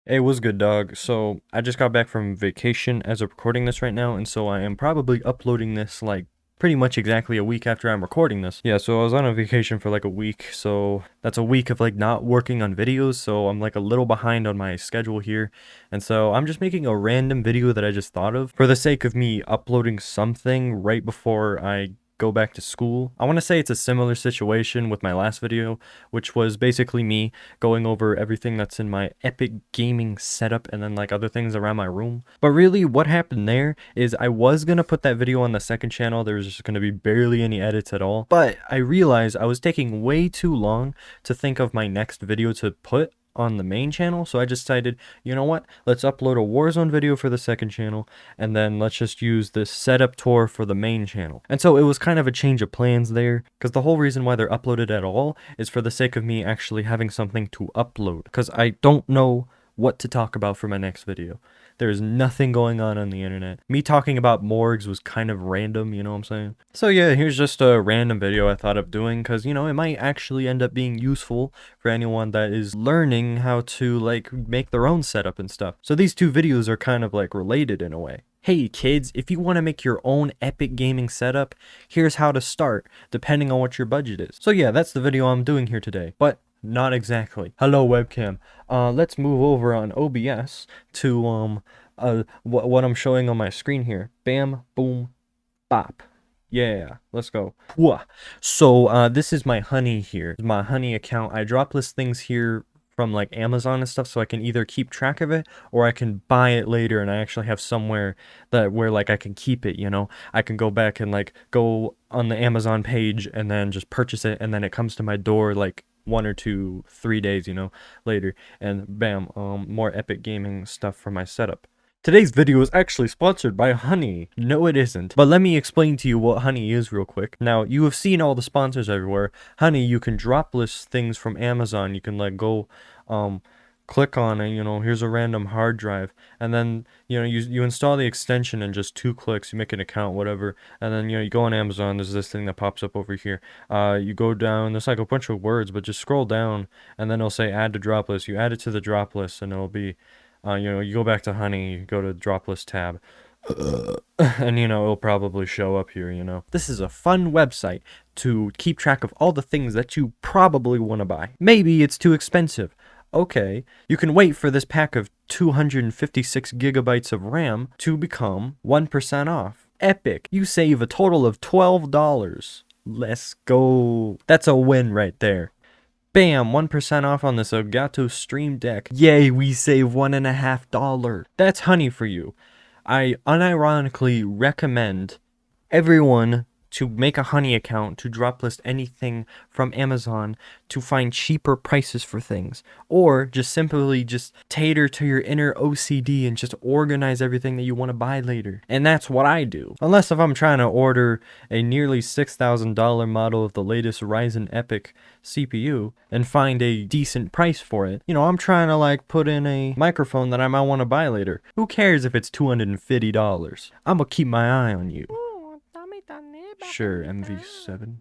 Hey, what's good, dog? So, I just got back from vacation as of recording this right now, and so I am probably uploading this like pretty much exactly a week after I'm recording this. Yeah, so I was on a vacation for like a week, so that's a week of like not working on videos, so I'm like a little behind on my schedule here. And so I'm just making a random video that I just thought of for the sake of me uploading something right before I go back to school. I want to say it's a similar situation with my last video, which was basically me going over everything that's in my epic gaming setup and then like other things around my room. But really what happened there is I was gonna put that video on the second channel. There was just gonna be barely any edits at all. But I realized I was taking way too long to think of my next video to put on the main channel, so I just decided, you know what, let's upload a Warzone video for the second channel, and then let's just use this setup tour for the main channel. And so it was kind of a change of plans there, because the whole reason why they're uploaded at all is for the sake of me actually having something to upload, because I don't know what to talk about for my next video. There's nothing going on the internet. Me talking about morgues was kind of random, you know what I'm saying? So yeah, here's just a random video I thought of doing because, you know, it might actually end up being useful for anyone that is learning how to, like, make their own setup and stuff. So these two videos are kind of, like, related in a way. Hey kids, if you want to make your own epic gaming setup, here's how to start, depending on what your budget is. So yeah, that's the video I'm doing here today. But not exactly. Hello webcam. Let's move over on OBS to what I'm showing on my screen here. Bam, boom, bop. Yeah, let's go. So this is my Honey here. My Honey account. I drop list things here from like Amazon and stuff, so I can either keep track of it or I can buy it later and I actually have somewhere that where like I can keep it, you know. I can go back and like go on the Amazon page and then just purchase it, and then it comes to my door like 1 or 2, 3 days, you know, later, and bam, more epic gaming stuff for my setup. Today's video is actually sponsored by Honey. No, it isn't. But let me explain to you what Honey is real quick. Now, you have seen all the sponsors everywhere. Honey, you can drop list things from Amazon. You can like go, click on it, you know, here's a random hard drive, and then, you know, you install the extension in just 2 clicks, you make an account, whatever, and then, you know, you go on Amazon, there's this thing that pops up over here, you go down, there's like a bunch of words, but just scroll down, and then it'll say add to drop list, you add it to the drop list, and it'll be, you know, you go back to Honey, you go to the drop list tab, and, you know, it'll probably show up here, you know. This is a fun website to keep track of all the things that you probably want to buy. Maybe it's too expensive. Okay, you can wait for this pack of 256 gigabytes of RAM to become 1% off. Epic. You save a total of $12. Let's go. That's a win right there. Bam, 1% off on this Elgato Stream Deck. Yay, we save $1.50. That's Honey for you. I unironically recommend everyone to make a Honey account to drop list anything from Amazon to find cheaper prices for things, or just simply just cater to your inner OCD and just organize everything that you want to buy later. And that's what I do. Unless if I'm trying to order a nearly $6,000 model of the latest Ryzen Epic CPU and find a decent price for it. You know, I'm trying to like put in a microphone that I might want to buy later. Who cares if it's $250? I'm gonna keep my eye on you. Sure, MV7.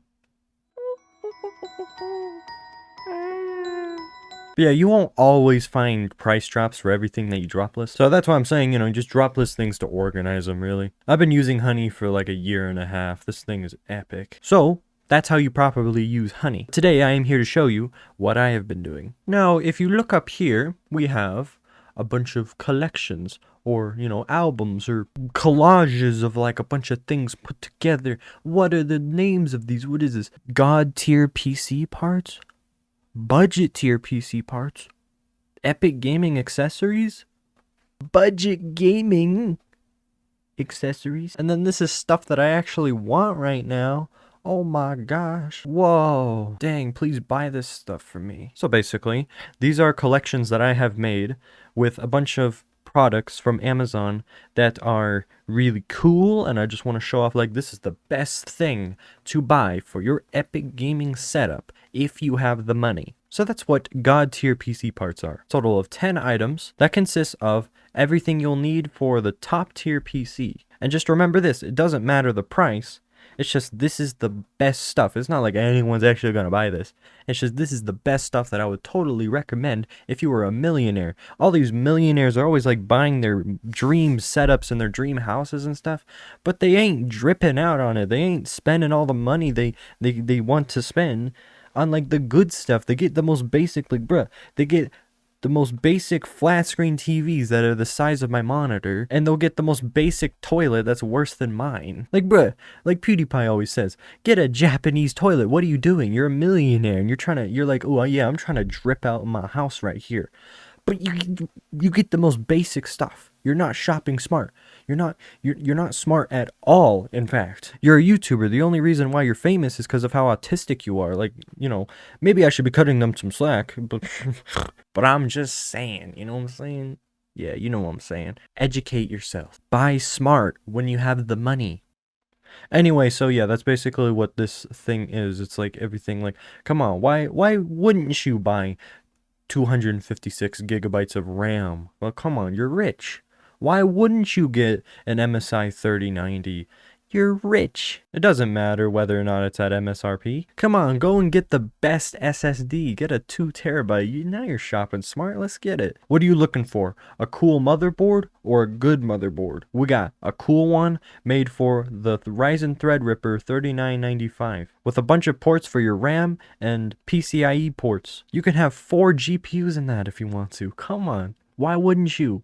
But yeah, you won't always find price drops for everything that you drop list. So that's why I'm saying, you know, just drop list things to organize them, really. I've been using Honey for like a year and a half. This thing is epic. So that's how you properly use Honey. Today, I am here to show you what I have been doing. Now, if you look up here, we have a bunch of collections, or, you know, albums or collages of like a bunch of things put together. What are the names of these? What is this? God tier PC parts? Budget tier PC parts? Epic gaming accessories? Budget gaming accessories? And then this is stuff that I actually want right now. Oh my gosh. Whoa. Dang, please buy this stuff for me. So basically, these are collections that I have made with a bunch of products from Amazon that are really cool, and I just want to show off like this is the best thing to buy for your epic gaming setup if you have the money. So that's what God tier PC parts are. Total of 10 items that consists of everything you'll need for the top tier PC. And just remember this, it doesn't matter the price. It's just this is the best stuff. It's not like anyone's actually gonna buy this. It's just this is the best stuff that I would totally recommend if you were a millionaire. All these millionaires are always like buying their dream setups and their dream houses and stuff, but they ain't dripping out on it. They ain't spending all the money they want to spend on like the good stuff. They get the most basic, like, bruh, they get the most basic flat screen TVs that are the size of my monitor, and they'll get the most basic toilet that's worse than mine. Like, bruh, like PewDiePie always says, get a Japanese toilet. What are you doing? You're a millionaire, and you're like, oh yeah, I'm trying to drip out my house right here. But you get the most basic stuff. You're not shopping smart. You're not smart at all, in fact. You're a YouTuber. The only reason why you're famous is because of how autistic you are. Like, maybe I should be cutting them some slack, but but I'm just saying, you know what I'm saying? Yeah, you know what I'm saying. Educate yourself. Buy smart when you have the money. Anyway, so yeah, that's basically what this thing is. It's like everything, like, come on, why wouldn't you buy 256 gigabytes of RAM? Well, come on, you're rich. Why wouldn't you get an MSI 3090? You're rich. It doesn't matter whether or not it's at MSRP. Come on, go and get the best SSD. Get a 2 terabyte. Now you're shopping smart. Let's get it. What are you looking for? A cool motherboard or a good motherboard? We got a cool one made for the Ryzen Threadripper 3995 with a bunch of ports for your RAM and PCIe ports. You can have 4 GPUs in that if you want to. Come on. Why wouldn't you?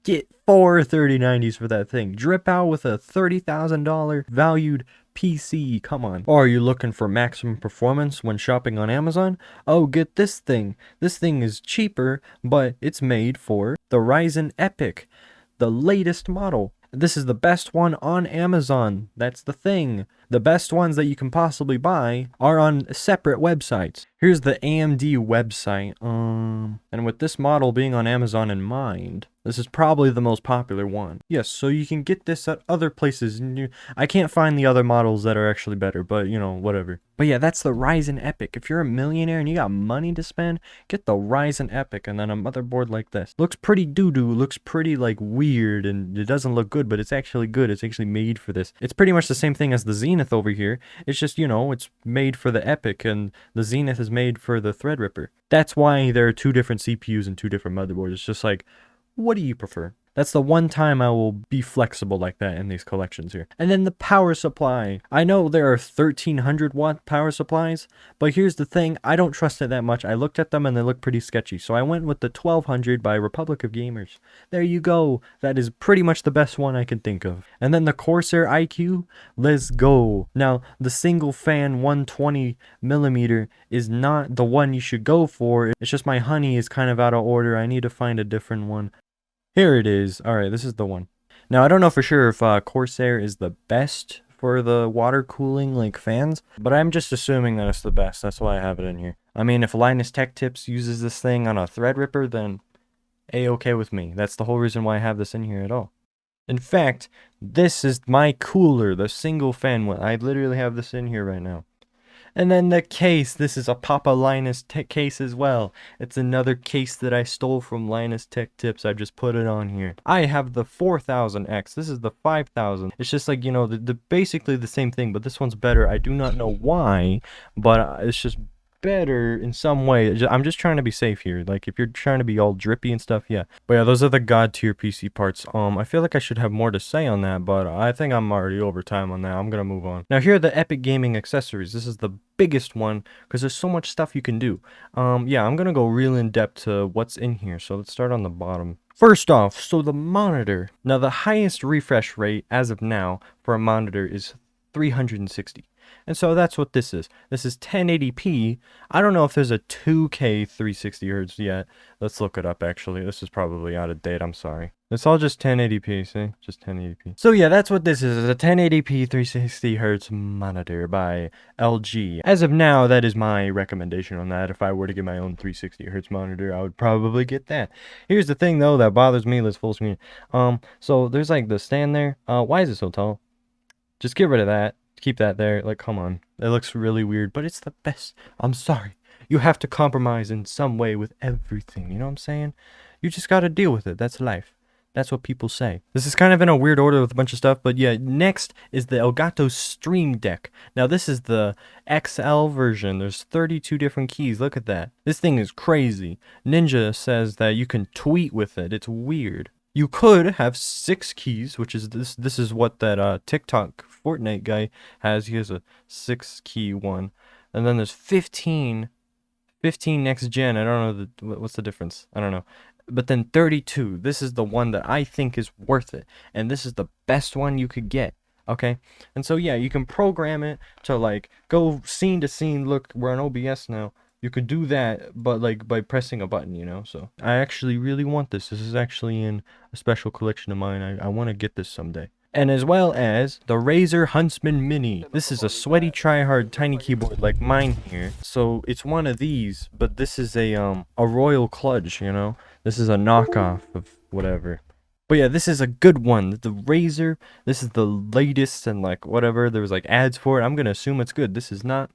Get 4 3090s for that thing. Drip out with a $30,000 valued PC. Come on. Or are you looking for maximum performance when shopping on Amazon? Oh, get this thing. This thing is cheaper, but it's made for the Ryzen Epic, the latest model. This is the best one on Amazon. That's the thing. The best ones that you can possibly buy are on separate websites. Here's the AMD website. And with this model being on Amazon in mind, this is probably the most popular one. Yes, so you can get this at other places. I can't find the other models that are actually better, but whatever. But yeah, that's the Ryzen Epic. If you're a millionaire and you got money to spend, get the Ryzen Epic and then a motherboard like this. Looks pretty doo-doo, looks pretty like weird, and it doesn't look good, but it's actually good. It's actually made for this. It's pretty much the same thing as the Zenith over here. It's just, it's made for the Epic, and the Zenith is made for the Threadripper. That's why there are 2 different CPUs and 2 different motherboards. It's just like, what do you prefer? That's the one time I will be flexible like that in these collections here. And then the power supply. I know there are 1300 watt power supplies, but here's the thing, I don't trust it that much. I looked at them and they look pretty sketchy, so I went with the 1200 by Republic of Gamers. There you go. That is pretty much the best one I can think of. And then the Corsair iQ, let's go. Now, the single fan 120 millimeter is not the one you should go for. It's just my honey is kind of out of order. I need to find a different one. Here it is. Alright, this is the one. Now, I don't know for sure if Corsair is the best for the water cooling, like, fans, but I'm just assuming that it's the best. That's why I have it in here. I mean, if Linus Tech Tips uses this thing on a Threadripper, then A-okay with me. That's the whole reason why I have this in here at all. In fact, this is my cooler, the single fan one. I literally have this in here right now. And then the case, this is a Papa Linus Tech case as well. It's another case that I stole from Linus Tech Tips. I just put it on here. I have the 4000X. This is the 5000. It's just like, the basically the same thing, but this one's better. I do not know why, but it's just better in some way. I'm just trying to be safe here. Like, if you're trying to be all drippy and stuff, yeah. But yeah, those are the god tier PC parts. I feel like I should have more to say on that, but I think I'm already over time on that. I'm gonna move on. Now, here are the Epic Gaming accessories. This is the biggest one because there's so much stuff you can do. Yeah, I'm gonna go real in depth to what's in here. So let's start on the bottom. First off, so the monitor. Now, the highest refresh rate as of now for a monitor is 360. And so that's what this is. This is 1080p. I don't know if there's a 2K 360 hertz yet. Let's look it up, actually. This is probably out of date. I'm sorry. It's all just 1080p, see? Just 1080p. So yeah, that's what this is. It's a 1080p 360 hertz monitor by LG. As of now, that is my recommendation on that. If I were to get my own 360 hertz monitor, I would probably get that. Here's the thing, though, that bothers me. Let's full screen. So there's like the stand there. Why is it so tall? Just get rid of that. Keep that there. Like, come on. It looks really weird, but it's the best. I'm sorry. You have to compromise in some way with everything. You know what I'm saying? You just got to deal with it. That's life. That's what people say. This is kind of in a weird order with a bunch of stuff, but yeah, next is the Elgato Stream Deck. Now this is the XL version. There's 32 different keys. Look at that. This thing is crazy. Ninja says that you can tweet with it. It's weird. You could have 6 keys, which is this is what that TikTok Fortnite guy has. He has a 6 key one. And then there's 15 next gen. I don't know what's the difference. I don't know. But then 32, this is the one that I think is worth it. And this is the best one you could get. Okay? And so yeah, you can program it to like go scene to scene. Look, we're on OBS now. You could do that, but like by pressing a button, you know? So I actually really want this. This is actually in a special collection of mine. I want to get this someday. And as well as the Razer Huntsman Mini. This is a sweaty tryhard tiny keyboard like mine here. So it's one of these, but this is a Royal Kludge, you know? This is a knockoff of whatever. But yeah, this is a good one. The Razer, this is the latest and like whatever. There was like ads for it. I'm gonna assume it's good. This is not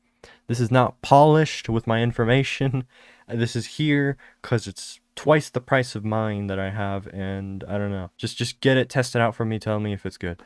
polished with my information. This is here because it's twice the price of mine that I have, and I don't know. Just get it, test it out for me, tell me if it's good.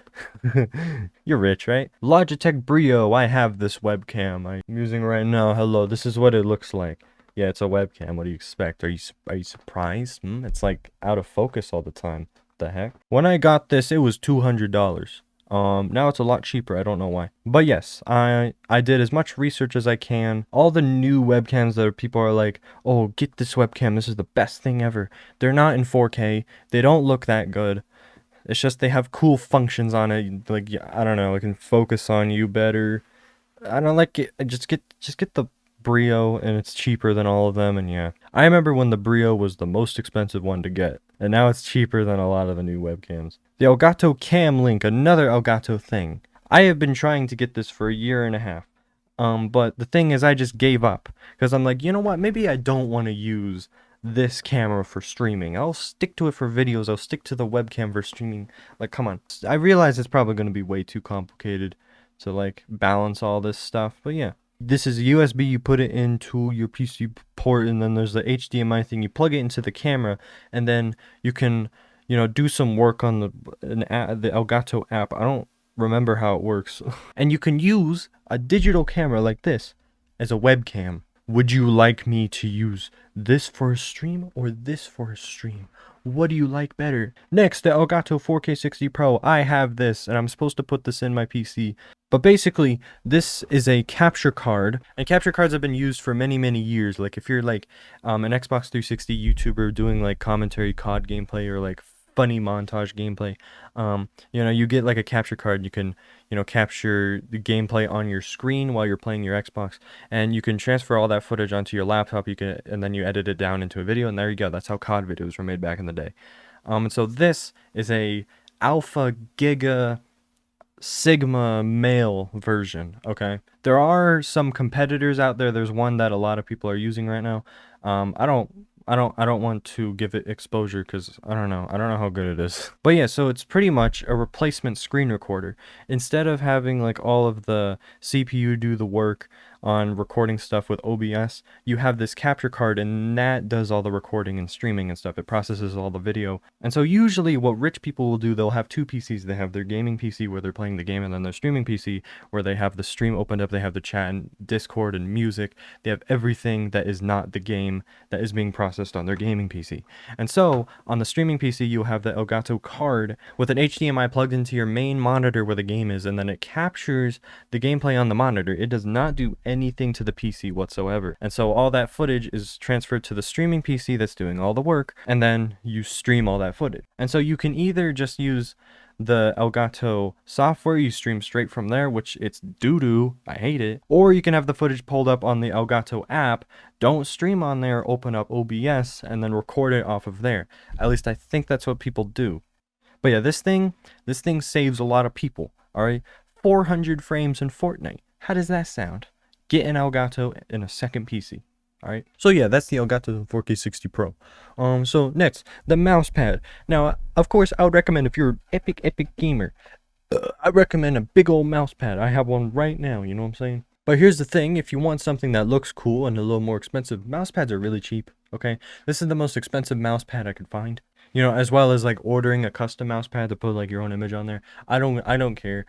You're rich, right? Logitech Brio, I have this webcam I'm using right now. Hello, this is what it looks like. Yeah, it's a webcam. What do you expect? Are you surprised? It's like out of focus all the time. What the heck? When I got this, it was $200. Now it's a lot cheaper. I don't know why. But yes, I did as much research as I can. All the new webcams that people are like, oh, get this webcam. This is the best thing ever. They're not in 4K. They don't look that good. It's just they have cool functions on it. Like, I don't know, it can focus on you better. I don't like it. Just get the Brio, and it's cheaper than all of them. And yeah, I remember when the Brio was the most expensive one to get, and now it's cheaper than a lot of the new webcams. The Elgato Cam Link, another Elgato thing. I have been trying to get this for a year and a half. But the thing is, I just gave up because I'm like, you know what? Maybe I don't want to use this camera for streaming. I'll stick to it for videos. I'll stick to the webcam for streaming. Like, come on. I realize it's probably going to be way too complicated to like balance all this stuff, but yeah. This is a USB, you put it into your PC port, and then there's the HDMI thing. You plug it into the camera, and then you can, you know, do some work on the Elgato app. I don't remember how it works. And you can use a digital camera like this as a webcam. Would you like me to use this for a stream or this for a stream? What do you like better? Next, the Elgato 4K60 Pro. I have this, and I'm supposed to put this in my PC. But basically, this is a capture card, and capture cards have been used for many, many years. Like, if you're like an Xbox 360 YouTuber doing like commentary COD gameplay or like funny montage gameplay, you know, you get like a capture card. You can, you know, capture the gameplay on your screen while you're playing your Xbox, and you can transfer all that footage onto your laptop. And then you edit it down into a video, and there you go. That's how COD videos were made back in the day. And so this is a Alpha Giga Sigma male version. Okay, there are some competitors out there. There's one that a lot of people are using right now. I don't want to give it exposure because I don't know how good it is. But yeah, so it's pretty much a replacement screen recorder. Instead of having like all of the CPU do the work on recording stuff with OBS, you have this capture card, and that does all the recording and streaming and stuff. It processes all the video. And so usually what rich people will do, they'll have two PCs. They have their gaming PC where they're playing the game, and then their streaming PC where they have the stream opened up. They have the chat and Discord and music. They have everything that is not the game that is being processed on their gaming PC. And so on the streaming PC, you have the Elgato card with an HDMI plugged into your main monitor where the game is, and then it captures the gameplay on the monitor. It does not do anything to the PC whatsoever. And so all that footage is transferred to the streaming PC that's doing all the work, and then you stream all that footage. And so you can either just use the Elgato software, you stream straight from there, which it's doo-doo, I hate it, or you can have the footage pulled up on the Elgato app, don't stream on there, open up OBS, and then record it off of there. At least I think that's what people do. But yeah, this thing saves a lot of people, alright? 400 frames in Fortnite. How does that sound? Get an Elgato in a second PC. Alright, so yeah, that's the Elgato 4K60 Pro. So next, the mouse pad. Now, of course, I would recommend, if you're an epic gamer, I recommend a big old mouse pad. I have one right now, you know what I'm saying? But here's the thing, if you want something that looks cool and a little more expensive, mouse pads are really cheap, okay? This is the most expensive mouse pad I could find. You know, as well as like ordering a custom mouse pad to put like your own image on there. I don't care.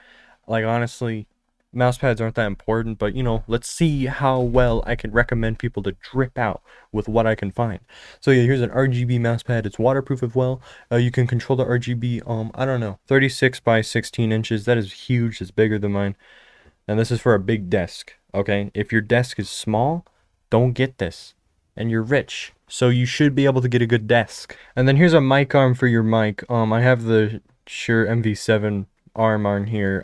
Like honestly, mouse pads aren't that important, but you know, let's see how well I can recommend people to drip out with what I can find. So yeah, here's an RGB mouse pad. It's waterproof as well. You can control the RGB, I don't know, 36 by 16 inches. That is huge. It's bigger than mine. And this is for a big desk, okay? If your desk is small, don't get this. And you're rich, so you should be able to get a good desk. And then here's a mic arm for your mic. I have the Shure MV7 arm on here.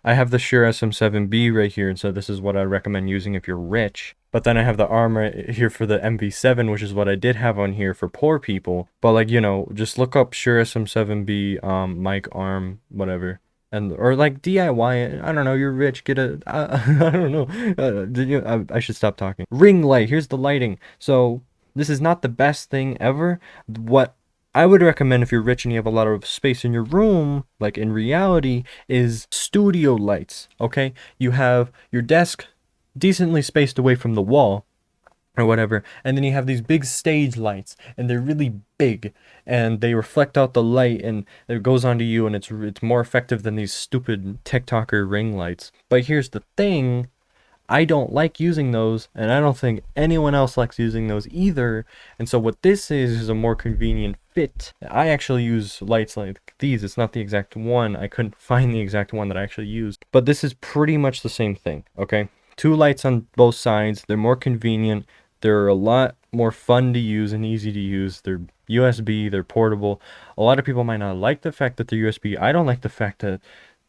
I have the Shure SM7B right here, and so this is what I recommend using if you're rich. But then I have the arm right here for the MV7, which is what I did have on here for poor people. But like, you know, just look up Shure SM7B mic arm, whatever. And or like DIY it. I don't know. You're rich. Get a. I don't know. Did you? I should stop talking. Ring light. Here's the lighting. So this is not the best thing ever. What I would recommend if you're rich and you have a lot of space in your room, like in reality, is studio lights. Okay, you have your desk decently spaced away from the wall or whatever, and then you have these big stage lights, and they're really big, and they reflect out the light, and it goes onto you, and it's more effective than these stupid TikToker ring lights. But here's the thing, I don't like using those, and I don't think anyone else likes using those either. And so what this is a more convenient fit. I actually use lights like these. It's not the exact one. I couldn't find the exact one that I actually used, but this is pretty much the same thing, okay? Two lights on both sides. They're more convenient. They're a lot more fun to use and easy to use. They're USB, they're portable. A lot of people might not like the fact that they're USB. I don't like the fact that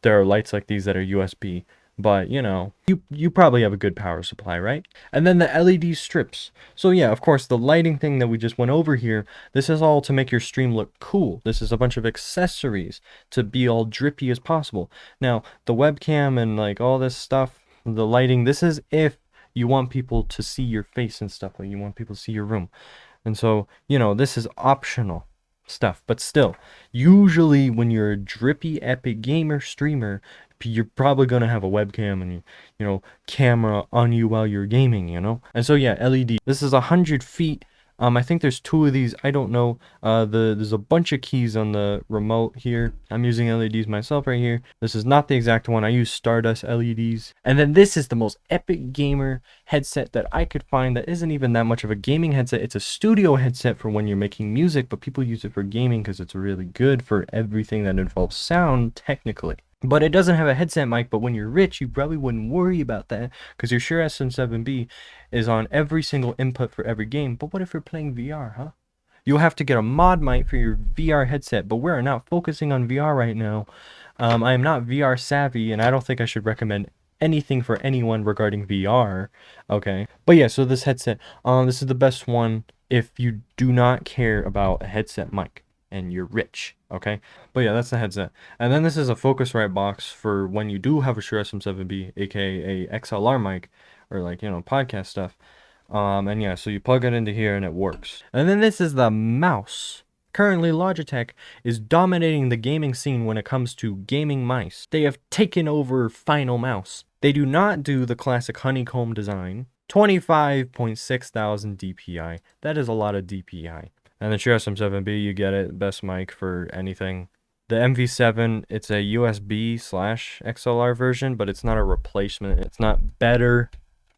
there are lights like these that are USB. But, you know, you probably have a good power supply, right? And then the LED strips. So yeah, of course, the lighting thing that we just went over here, this is all to make your stream look cool. This is a bunch of accessories to be all drippy as possible. Now, the webcam and like all this stuff, the lighting, this is if you want people to see your face and stuff, like you want people to see your room. And so, you know, this is optional stuff, but still, usually when you're a drippy epic gamer streamer, you're probably going to have a webcam and you know, camera on you while you're gaming, you know. And so yeah, LED, this is 100 feet. I think there's two of these. I don't know. There's a bunch of keys on the remote here. I'm using LEDs myself right here. This is not the exact one. I use Stardust LEDs. And then this is the most epic gamer headset that I could find that isn't even that much of a gaming headset. It's a studio headset for when you're making music, but people use it for gaming because it's really good for everything that involves sound, technically. But it doesn't have a headset mic, but when you're rich, you probably wouldn't worry about that because your Shure SM7B is on every single input for every game. But what if you're playing VR, huh? You'll have to get a mod mic for your VR headset, but we're not focusing on VR right now. I am not VR savvy, and I don't think I should recommend anything for anyone regarding VR, okay? But yeah, so this headset, this is the best one if you do not care about a headset mic and you're rich, okay? But yeah, that's the headset. And then this is a Focusrite box for when you do have a Shure SM7B, aka a XLR mic, or like, you know, podcast stuff. And yeah, so you plug it into here and it works. And then this is the mouse. Currently, Logitech is dominating the gaming scene when it comes to gaming mice. They have taken over Final Mouse. They do not do the classic honeycomb design. 25.6 thousand DPI. That is a lot of DPI. And the Shure SM7B, you get it, best mic for anything. The MV7, it's a USB/XLR version, but it's not a replacement. It's not better.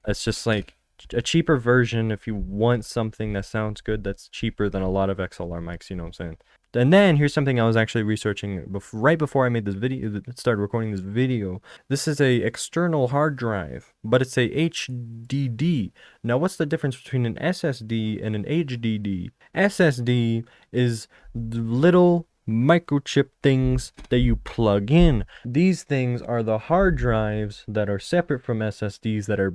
It's just like a cheaper version if you want something that sounds good that's cheaper than a lot of XLR mics, you know what I'm saying? And then here's something I was actually researching right before I made this video, started recording this video. This is a external hard drive, but it's a HDD. Now, what's the difference between an SSD and an HDD? SSD is the little microchip things that you plug in. These things are the hard drives that are separate from SSDs that are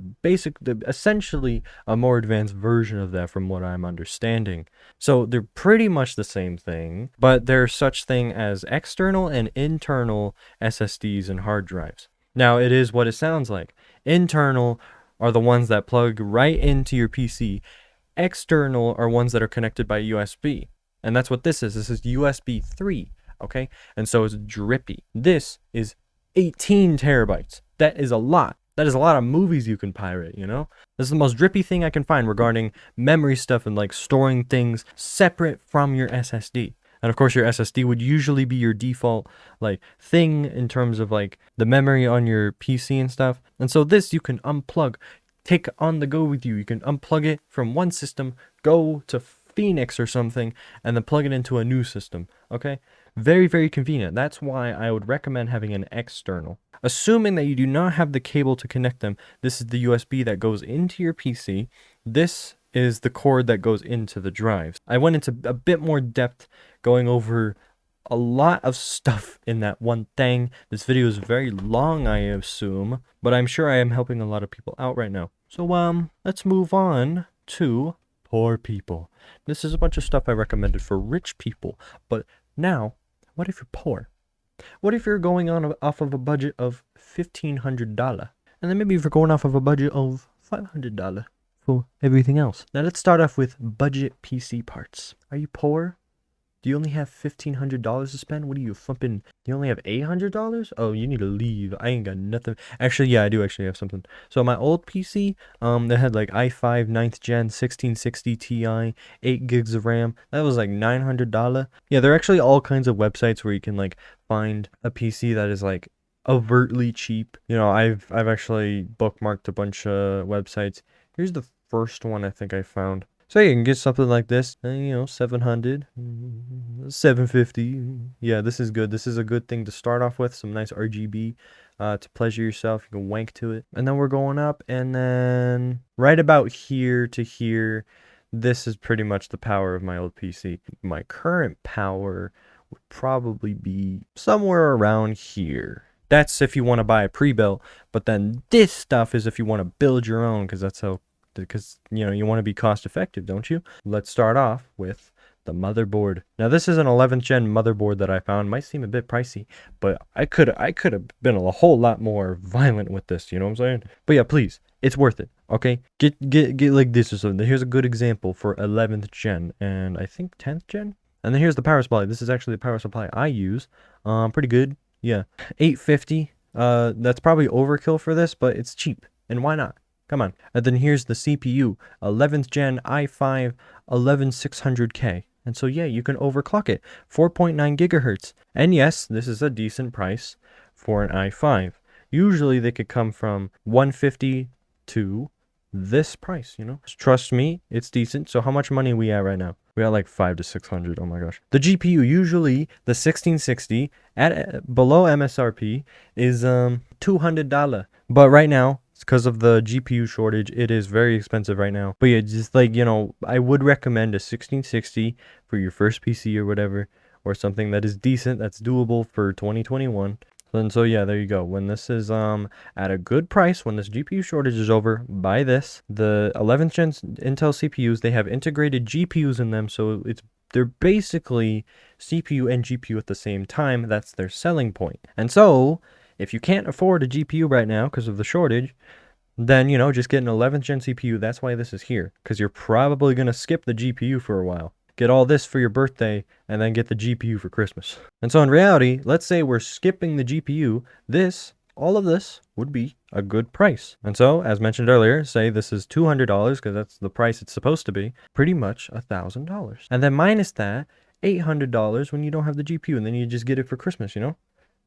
essentially a more advanced version of that from what I'm understanding. So they're pretty much the same thing, but there's such thing as external and internal SSDs and hard drives. Now it is what it sounds like. Internal are the ones that plug right into your PC. External are ones that are connected by USB. And that's what this is. This is USB 3, okay? And so it's drippy. This is 18 terabytes. That is a lot. That is a lot of movies you can pirate, you know? This is the most drippy thing I can find regarding memory stuff and like storing things separate from your SSD. And of course your SSD would usually be your default like thing in terms of like the memory on your PC and stuff. And so this you can unplug, take on the go with you. You can unplug it from one system, go to Phoenix or something, and then plug it into a new system. Okay, very, very convenient. That's why I would recommend having an external. Assuming that you do not have the cable to connect them, this is the USB that goes into your PC. This is the cord that goes into the drives. I went into a bit more depth going over a lot of stuff in that one thing. This video is very long, I assume, but I'm sure I am helping a lot of people out right now. So let's move on to poor people. This is a bunch of stuff I recommended for rich people, but now, what if you're poor? What if you're going on off of a budget of $1,500? And then maybe if you're going off of a budget of $500 for everything else. Now let's start off with budget PC parts. Are you poor? Do you only have $1,500 to spend? What are you flipping? You only have $800? Oh, you need to leave. I ain't got nothing. Actually, yeah, I do actually have something. So my old PC, that had like i5 9th gen 1660 Ti, 8 gigs of RAM. That was like $900. Yeah, there are actually all kinds of websites where you can like find a PC that is like overtly cheap. You know, I've actually bookmarked a bunch of websites. Here's the first one I think I found. So you can get something like this, you know, 700, 750. Yeah, this is good. This is a good thing to start off with. Some nice RGB to pleasure yourself. You can wank to it. And then we're going up, and then right about here to here, this is pretty much the power of my old PC. My current power would probably be somewhere around here. That's if you want to buy a pre-built, but then this stuff is if you want to build your own, because you know you want to be cost effective, don't you? Let's start off with the motherboard. Now this is an 11th gen motherboard that I found. Might seem a bit pricey, but I could have been a whole lot more violent with this, you know what I'm saying? But yeah, please, it's worth it. Okay, get like this or something. Here's a good example for 11th gen and I think 10th gen. And then here's the power supply. This is actually the power supply I use. Pretty good. Yeah, 850. That's probably overkill for this, but it's cheap, and why not? Come on. And then here's the CPU, 11th gen i5 11600K. And so yeah, you can overclock it, 4.9 gigahertz. And yes, this is a decent price for an i5. Usually they could come from 150 to this price, you know. Trust me, it's decent. So how much money are we at right now? We got like 500 to 600. Oh my gosh. The GPU, usually the 1660 at below MSRP is $200. But right now, because of the GPU shortage, it is very expensive right now. But yeah, just like, you know, I would recommend a 1660 for your first PC or whatever, or something that is decent, that's doable for 2021. And so yeah, there you go. When this is at a good price, when this GPU shortage is over, buy this. The 11th gen Intel CPUs, they have integrated GPUs in them, so they're basically CPU and GPU at the same time. That's their selling point. And so if you can't afford a GPU right now because of the shortage, then, you know, just get an 11th gen CPU. That's why this is here, because you're probably going to skip the GPU for a while. Get all this for your birthday and then get the GPU for Christmas. And so in reality, let's say we're skipping the GPU, all of this would be a good price. And so, as mentioned earlier, say this is $200 because that's the price it's supposed to be, pretty much $1,000. And then minus that, $800 when you don't have the GPU, and then you just get it for Christmas, you know?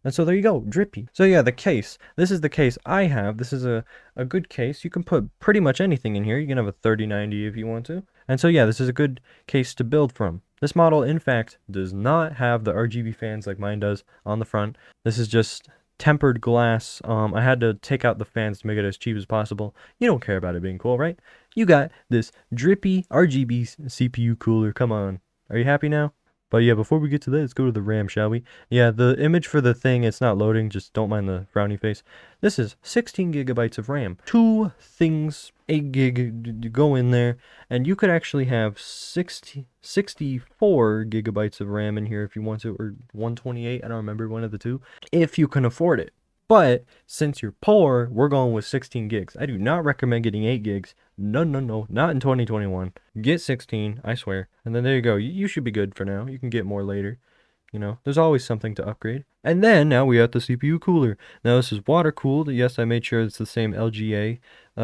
And so there you go, drippy. So yeah, the case. This is the case I have. This is a good case. You can put pretty much anything in here. You can have a 3090 if you want to. And so yeah, this is a good case to build from. This model, in fact, does not have the RGB fans like mine does on the front. This is just tempered glass. I had to take out the fans to make it as cheap as possible. You don't care about it being cool, right? You got this drippy RGB CPU cooler. Come on. Are you happy now? But yeah, before we get to that, let's go to the RAM, shall we? Yeah, the image for the thing, it's not loading. Just don't mind the frowny face. This is 16 gigabytes of RAM. Two things, 8 gig go in there. And you could actually have 64 gigabytes of RAM in here if you want to. Or 128, I don't remember, one of the two. If you can afford it. But since you're poor, we're going with 16 gigs. I do not recommend getting 8 gigs. No, not in 2021. Get 16, I swear. And then there you go. You should be good for now. You can get more later. You know, there's always something to upgrade. And then now we have the CPU cooler. Now this is water cooled. Yes, I made sure it's the same LGA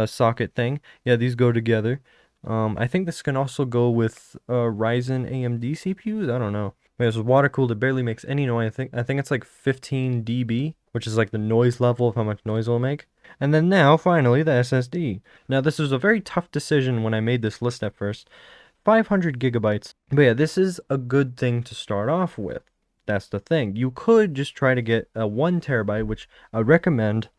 socket thing. Yeah, these go together. I think this can also go with Ryzen AMD CPUs. I don't know. Wait, this is water cooled. It barely makes any noise. I think it's like 15 dB, which is like the noise level of how much noise it'll make. And then now, finally, the SSD. Now, this was a very tough decision when I made this list at first. 500 gigabytes. But yeah, this is a good thing to start off with. That's the thing. You could just try to get a 1 terabyte, which I would recommend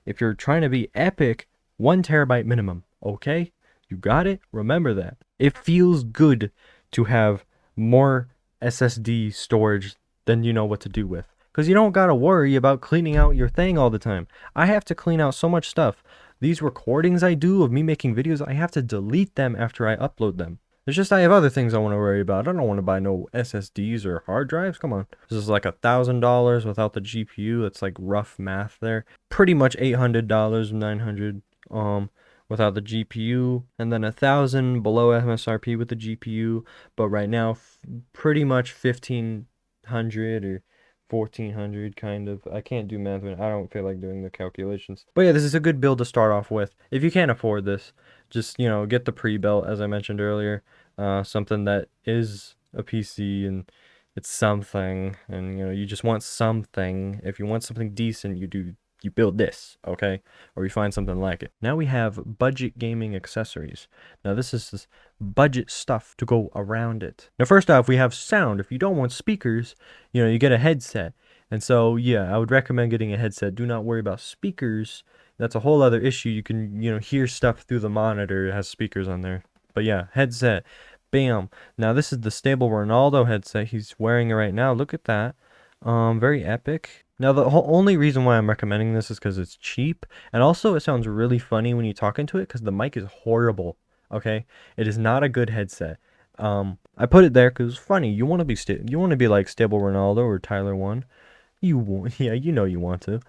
if you're trying to be epic, 1 terabyte minimum. Okay? You got it? Remember that. It feels good to have more SSD storage than you know what to do with. Because you don't gotta worry about cleaning out your thing all the time. I have to clean out so much stuff. These recordings I do of me making videos, I have to delete them after I upload them. It's just I have other things I want to worry about. I don't want to buy no SSDs or hard drives. Come on. This is like $1,000 without the GPU. That's like rough math there. Pretty much $800, $900 without the GPU, and then 1,000 below MSRP with the GPU. But right now, pretty much 1,500 or 1,400 kind of. I can't do math, I don't feel like doing the calculations. But yeah, this is a good build to start off with. If you can't afford this, just, you know, get the pre-built, as I mentioned earlier. Something that is a PC and it's something, and you know, you just want something. If you want something decent, you build this, okay? Or you find something like it. Now we have budget gaming accessories. Now this is this budget stuff to go around it. Now first off, we have sound. If you don't want speakers, you know, you get a headset. And so, yeah, I would recommend getting a headset. Do not worry about speakers. That's a whole other issue. You can, you know, hear stuff through the monitor. It has speakers on there. But yeah, headset. Bam. Now this is the stable Ronaldo headset. He's wearing it right now. Look at that. Very epic. Now the only reason why I'm recommending this is because it's cheap, and also it sounds really funny when you talk into it because the mic is horrible. Okay, it is not a good headset. I put it there because it's funny. You want to be you want to be like Stable Ronaldo or Tyler One. You want, yeah, you know you want to.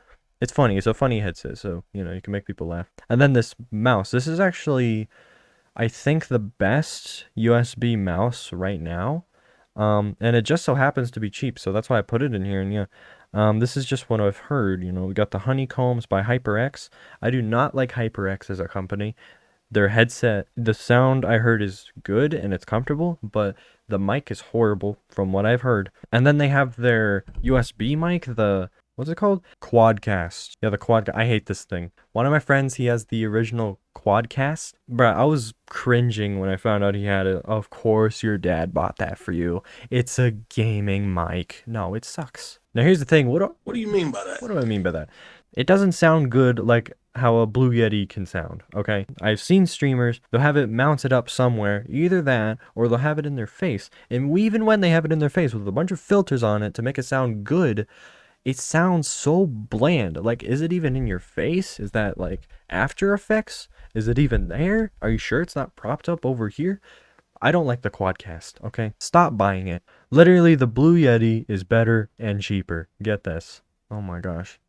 It's funny. It's a funny headset, so you know you can make people laugh. And then this mouse. This is actually, I think, the best USB mouse right now. And it just so happens to be cheap, so that's why I put it in here. And yeah, this is just what I've heard. You know, we got the Honeycombs by HyperX. I do not like HyperX as a company. Their headset, the sound I heard is good and it's comfortable, but the mic is horrible from what I've heard. And then they have their USB mic, the, what's it called? Quadcast. Yeah, the Quad. I hate this thing. One of my friends, he has the original Quadcast. Bruh, I was cringing when I found out he had it. Of course your dad bought that for you. It's a gaming mic. No, it sucks. Now here's the thing. What do you mean by that? What do I mean by that? It doesn't sound good like how a Blue Yeti can sound, okay? I've seen streamers, they'll have it mounted up somewhere, either that, or they'll have it in their face. And even when they have it in their face with a bunch of filters on it to make it sound good, it sounds so bland. Like, is it even in your face? Is that, like, After Effects? Is it even there? Are you sure it's not propped up over here? I don't like the Quadcast, okay? Stop buying it. Literally, the Blue Yeti is better and cheaper. Get this. Oh my gosh.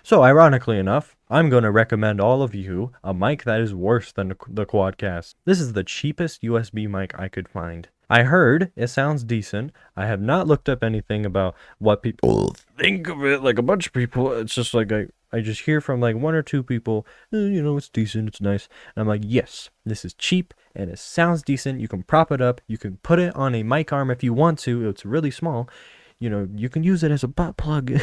So, ironically enough, I'm going to recommend all of you a mic that is worse than the Quadcast. This is the cheapest USB mic I could find. I heard it sounds decent. I have not looked up anything about what people think of it. Like a bunch of people, it's just like I just hear from like one or two people, you know, it's decent, it's nice. And I'm like, yes, this is cheap and it sounds decent. You can prop it up. You can put it on a mic arm if you want to. It's really small. You know, you can use it as a butt plug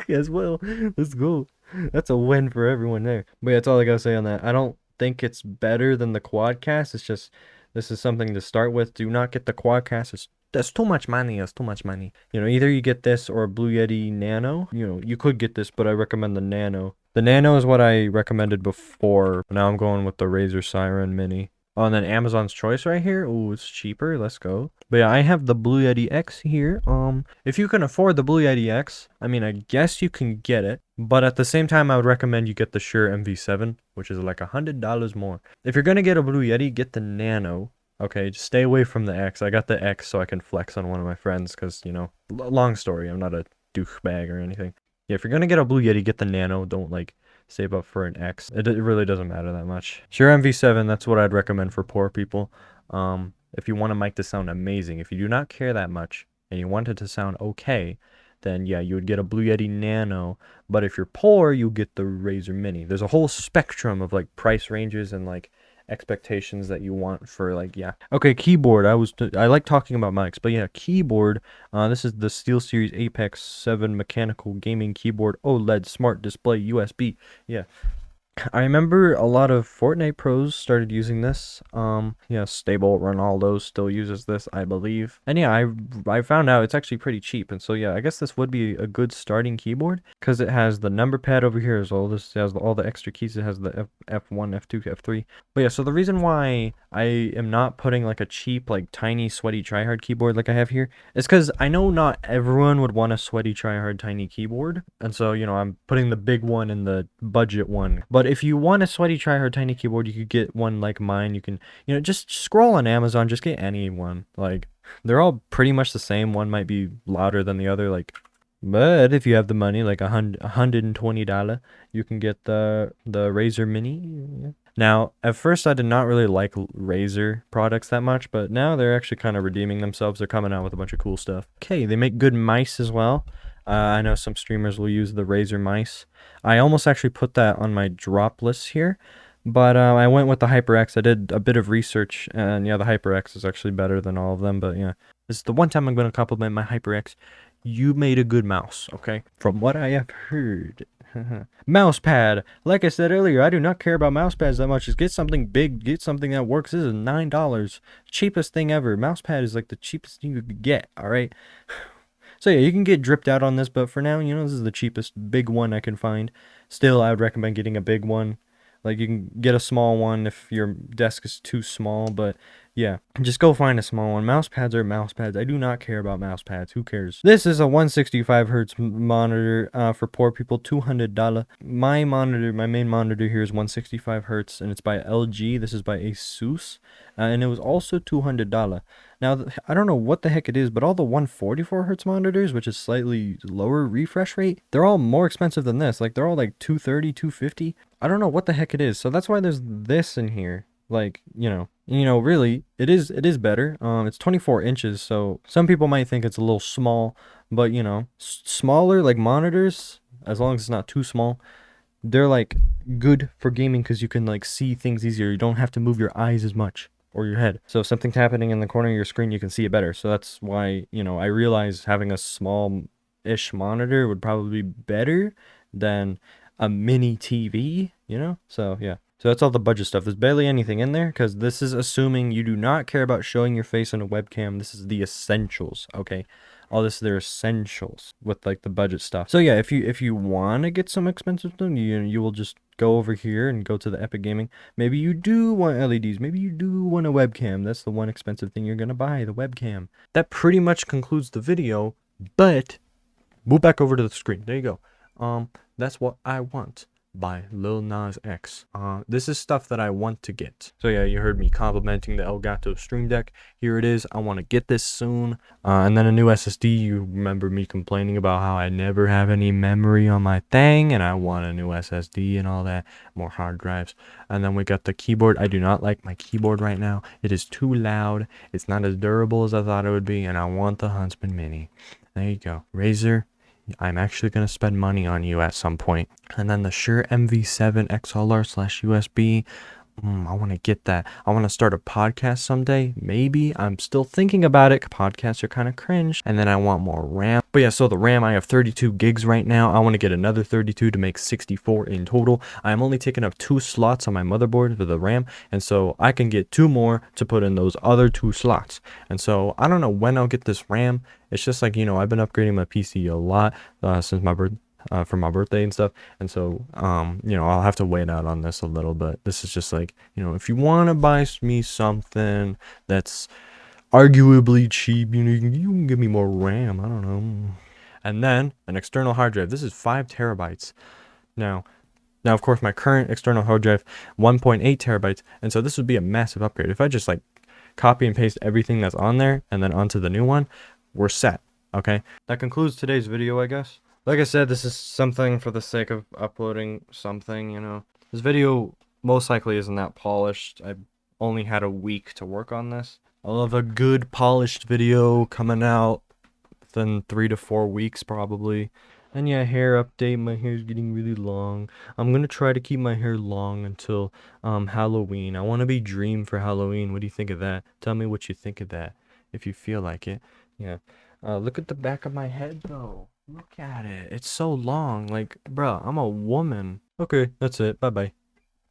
as well. Let's go. That's a win for everyone there. But yeah, that's all I gotta say on that. I don't think it's better than the Quadcast. It's just, this is something to start with. Do not get the Quadcast. That's too much money. That's too much money. You know, either you get this or a Blue Yeti Nano. You know, you could get this, but I recommend the Nano. The Nano is what I recommended before. Now I'm going with the Razer Siren Mini. Oh, and then Amazon's Choice right here. Oh, it's cheaper. Let's go. But yeah, I have the Blue Yeti X here. If you can afford the Blue Yeti X, I mean, I guess you can get it. But at the same time, I would recommend you get the Shure MV7, which is like $100 more. If you're going to get a Blue Yeti, get the Nano. Okay, just stay away from the X. I got the X so I can flex on one of my friends because, you know, long story. I'm not a douchebag or anything. Yeah, if you're going to get a Blue Yeti, get the Nano. Don't, like, save up for an X. It really doesn't matter that much. Shure MV7, that's what I'd recommend for poor people. If you want a mic to sound amazing, if you do not care that much and you want it to sound okay, then yeah, you would get a Blue Yeti Nano. But if you're poor, you get the Razer Mini. There's a whole spectrum of like price ranges and like expectations that you want for, like, yeah. Okay, keyboard. I like talking about mics, but yeah, keyboard. This is the SteelSeries Apex 7 mechanical gaming keyboard, OLED smart display USB. Yeah, I remember a lot of Fortnite pros started using this. Yeah, Stable Ronaldo still uses this, I believe. And yeah, I found out it's actually pretty cheap. And so yeah, I guess this would be a good starting keyboard because it has the number pad over here as well. This has all the extra keys. It has the F1, F2, F3. But yeah, so the reason why I am not putting like a cheap, like tiny, sweaty tryhard keyboard like I have here is because I know not everyone would want a sweaty tryhard tiny keyboard. And so, I'm putting the big one and the budget one. But if you want a sweaty tryhard tiny keyboard, you could get one like mine. You can, just scroll on Amazon, just get any one. Like, they're all pretty much the same. One might be louder than the other, like, but if you have the money, like $120, you can get the Razer Mini. Yeah. Now, at first, I did not really like Razer products that much, but now they're actually kind of redeeming themselves. They're coming out with a bunch of cool stuff. Okay, they make good mice as well. I know some streamers will use the Razer mice. I almost actually put that on my drop list here, but I went with the HyperX. I did a bit of research, and yeah, the HyperX is actually better than all of them, but yeah. This is the one time I'm going to compliment my HyperX. You made a good mouse, okay? From what I have heard. Mouse pad. Like I said earlier, I do not care about mouse pads that much. Just get something big, get something that works. This is $9. Cheapest thing ever. Mouse pad is like the cheapest thing you could get, alright? So yeah, you can get dripped out on this, but for now, this is the cheapest big one I can find. Still, I would recommend getting a big one. Like, you can get a small one if your desk is too small, but yeah, just go find a small one. Mouse pads are mouse pads. I do not care about mouse pads. Who cares? This is a 165 hertz monitor for poor people, $200. My main monitor here is 165 hertz, and it's by LG. This is by Asus, and it was also $200. Now, I don't know what the heck it is, but all the 144 hertz monitors, which is slightly lower refresh rate, they're all more expensive than this. Like, they're all like 230, 250. I don't know what the heck it is. So that's why there's this in here. Like, really, it is better. It's 24 inches, so some people might think it's a little small, but smaller like monitors, as long as it's not too small, they're like good for gaming because you can like see things easier. You don't have to move your eyes as much or your head. So if something's happening in the corner of your screen, you can see it better. So that's why, I realize having a small-ish monitor would probably be better than a mini TV, So yeah. So that's all the budget stuff. There's barely anything in there because this is assuming you do not care about showing your face on a webcam. This is the essentials, okay? All this, they're essentials with like the budget stuff. So yeah, if you want to get some expensive stuff, you will just go over here and go to the Epic Gaming. Maybe you do want LEDs. Maybe you do want a webcam. That's the one expensive thing you're gonna buy, the webcam. That pretty much concludes the video. But move back over to the screen. There you go. That's what I want by Lil Nas X. This is stuff that I want to get. So yeah, you heard me complimenting the Elgato Stream Deck. Here it is. I want to get this soon. And then a new SSD. You remember me complaining about how I never have any memory on my thing, and I want a new SSD and all that, more hard drives. And then we got the keyboard. I do not like my keyboard right now. It is too loud. It's not as durable as I thought it would be, and I want the Huntsman Mini. There you go. Razer, I'm actually going to spend money on you at some point. And then the Shure MV7 XLR/USB. I want to get that. I want to start a podcast someday. Maybe. I'm still thinking about it. Podcasts are kind of cringe. And then I want more RAM. But yeah, so the RAM, I have 32 gigs right now. I want to get another 32 to make 64 in total. I'm only taking up 2 slots on my motherboard for the RAM. And so I can get 2 more to put in those other 2 slots. And so I don't know when I'll get this RAM. It's just like, I've been upgrading my PC a lot since my birthday. For my birthday and stuff, and so I'll have to wait out on this a little bit. This is just like, if you want to buy me something that's arguably cheap, you can give me more RAM. I don't know. And then an external hard drive. This is 5 terabytes. Now of course my current external hard drive 1.8 terabytes, and so this would be a massive upgrade. If I just like copy and paste everything that's on there and then onto the new one, we're set. Okay, that concludes today's video, I guess. Like I said, this is something for the sake of uploading something, This video most likely isn't that polished. I only had a week to work on this. I'll have a good polished video coming out within 3 to 4 weeks probably. And yeah, hair update. My hair's getting really long. I'm gonna try to keep my hair long until Halloween. I want to be Dream for Halloween. What do you think of that? Tell me what you think of that, if you feel like it. Yeah. Look at the back of my head though. Look at it. It's so long. Like, bruh, I'm a woman. Okay, that's it. Bye bye.